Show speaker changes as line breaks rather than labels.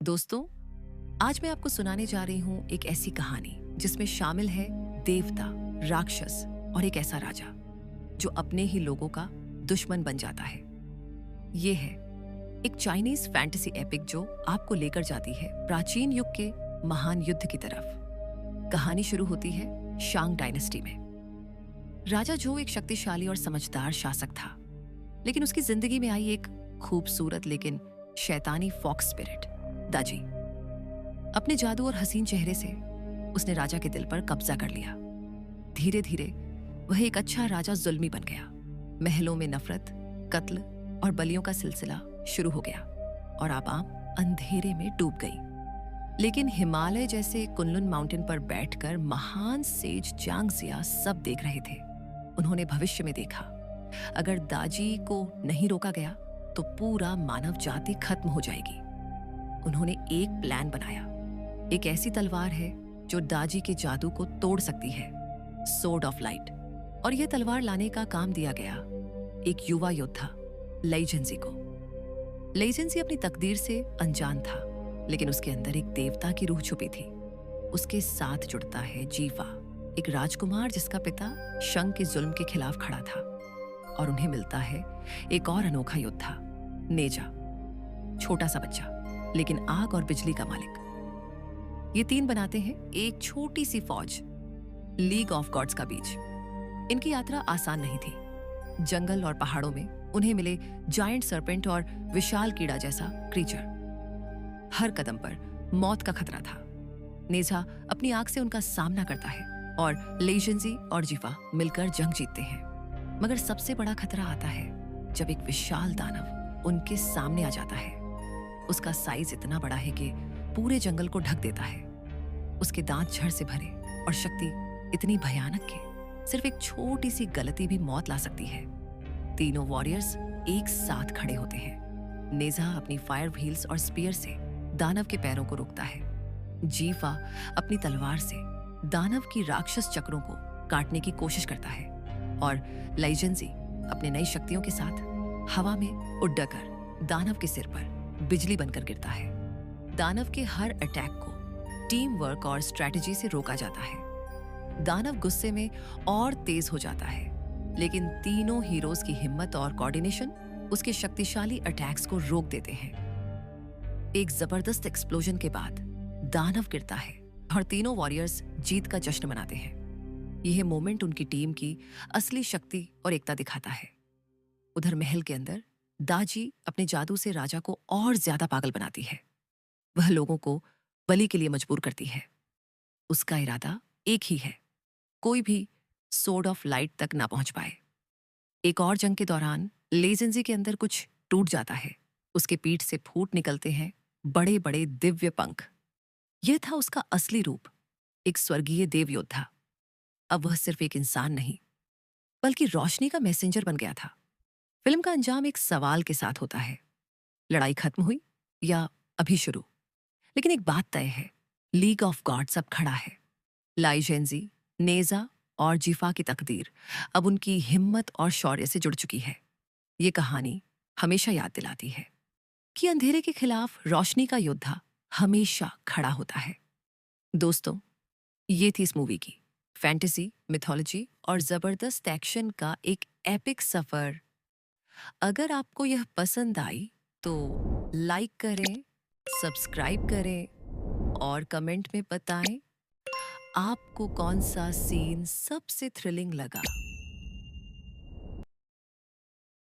दोस्तों, आज मैं आपको सुनाने जा रही हूँ एक ऐसी कहानी जिसमें शामिल है देवता, राक्षस और एक ऐसा राजा जो अपने ही लोगों का दुश्मन बन जाता है। ये है एक चाइनीज फैंटेसी एपिक जो आपको लेकर जाती है प्राचीन युग के महान युद्ध की तरफ। कहानी शुरू होती है शांग डायनेस्टी में। राजा जो एक शक्तिशाली और समझदार शासक था, लेकिन उसकी जिंदगी में आई एक खूबसूरत लेकिन शैतानी फॉक्स स्पिरिट, दाजी। अपने जादू और हसीन चेहरे से उसने राजा के दिल पर कब्जा कर लिया। धीरे धीरे वह एक अच्छा राजा जुल्मी बन गया। महलों में नफरत, कत्ल और बलियों का सिलसिला शुरू हो गया और आवाम अंधेरे में डूब गई। लेकिन हिमालय जैसे कुनलुन माउंटेन पर बैठकर महान सेज जांग जिया सब देख रहे थे। उन्होंने भविष्य में देखा, अगर दाजी को नहीं रोका गया तो पूरा मानव जाति खत्म हो जाएगी। उन्होंने एक प्लान बनाया। एक ऐसी तलवार है जो दाजी के जादू को तोड़ सकती है, सोर्ड ऑफ लाइट। और यह तलवार लाने का काम दिया गया एक युवा योद्धा, लई जिनजी को। लई जिनजी अपनी तकदीर से अनजान था, लेकिन उसके अंदर एक देवता की रूह छुपी थी। उसके साथ जुड़ता है जीवा, एक राजकुमार जिसका पिता शंग के जुल्म के खिलाफ खड़ा था। और उन्हें मिलता है एक और अनोखा योद्धा, नेजा, छोटा सा बच्चा लेकिन आग और बिजली का मालिक। ये तीन बनाते हैं एक छोटी सी फौज, लीग ऑफ गॉड्स का बीज। इनकी यात्रा आसान नहीं थी। जंगल और पहाड़ों में उन्हें मिले जायंट सर्पेंट और विशाल कीड़ा जैसा क्रीचर। हर कदम पर मौत का खतरा था। नेजा अपनी आंख से उनका सामना करता है और लई जिनजी और जीवा मिलकर जंग जीतते हैं। मगर सबसे बड़ा खतरा आता है जब एक विशाल दानव उनके सामने आ जाता है। उसका साइज इतना बड़ा है कि पूरे जंगल को ढक देता है। उसके दांत झड़ से भरे और शक्ति इतनी भयानक कि सिर्फ एक छोटी सी गलती भी मौत ला सकती है। तीनों वॉरियर्स एक साथ खड़े होते हैं। नेजा अपनी फायर व्हील्स और स्पीयर से दानव के पैरों को रोकता है। जीवा अपनी तलवार से दानव की राक्षस चक्रों को काटने की कोशिश करता है और लई जिनजी अपने नई शक्तियों के साथ हवा में उड़कर दानव के सिर पर बिजली बनकर गिरता है। दानव के हर अटैक को टीम वर्क और स्ट्रेटजी से रोका जाता है। दानव गुस्से में और तेज हो जाता है, लेकिन तीनों हीरोज की हिम्मत और कोऑर्डिनेशन उसके शक्तिशाली अटैक्स को रोक देते हैं। एक जबरदस्त एक्सप्लोजन के बाद दानव गिरता है और तीनों वॉरियर्स जीत का जश्न मनाते हैं। यह मोमेंट उनकी टीम की असली शक्ति और एकता दिखाता है। उधर महल के अंदर दाजी अपने जादू से राजा को और ज्यादा पागल बनाती है। वह लोगों को बलि के लिए मजबूर करती है। उसका इरादा एक ही है, कोई भी सोर्ड ऑफ लाइट तक ना पहुंच पाए। एक और जंग के दौरान लई जिनजी के अंदर कुछ टूट जाता है। उसके पीठ से फूट निकलते हैं बड़े बड़े दिव्य पंख। यह था उसका असली रूप, एक स्वर्गीय देव योद्धा। अब वह सिर्फ एक इंसान नहीं, बल्कि रोशनी का मैसेंजर बन गया था। फिल्म का अंजाम एक सवाल के साथ होता है, लड़ाई खत्म हुई या अभी शुरू? लेकिन एक बात तय है, लीग ऑफ गॉड्स अब खड़ा है। लई जिनजी, नेजा और जीवा की तकदीर अब उनकी हिम्मत और शौर्य से जुड़ चुकी है। ये कहानी हमेशा याद दिलाती है कि अंधेरे के खिलाफ रोशनी का योद्धा हमेशा खड़ा होता है। दोस्तों, ये थी इस मूवी की फैंटेसी, मिथोलॉजी और जबरदस्त एक्शन का एक एपिक सफर। अगर आपको यह पसंद आई तो लाइक करें, सब्सक्राइब करें और कमेंट में बताएं आपको कौन सा सीन सबसे थ्रिलिंग लगा।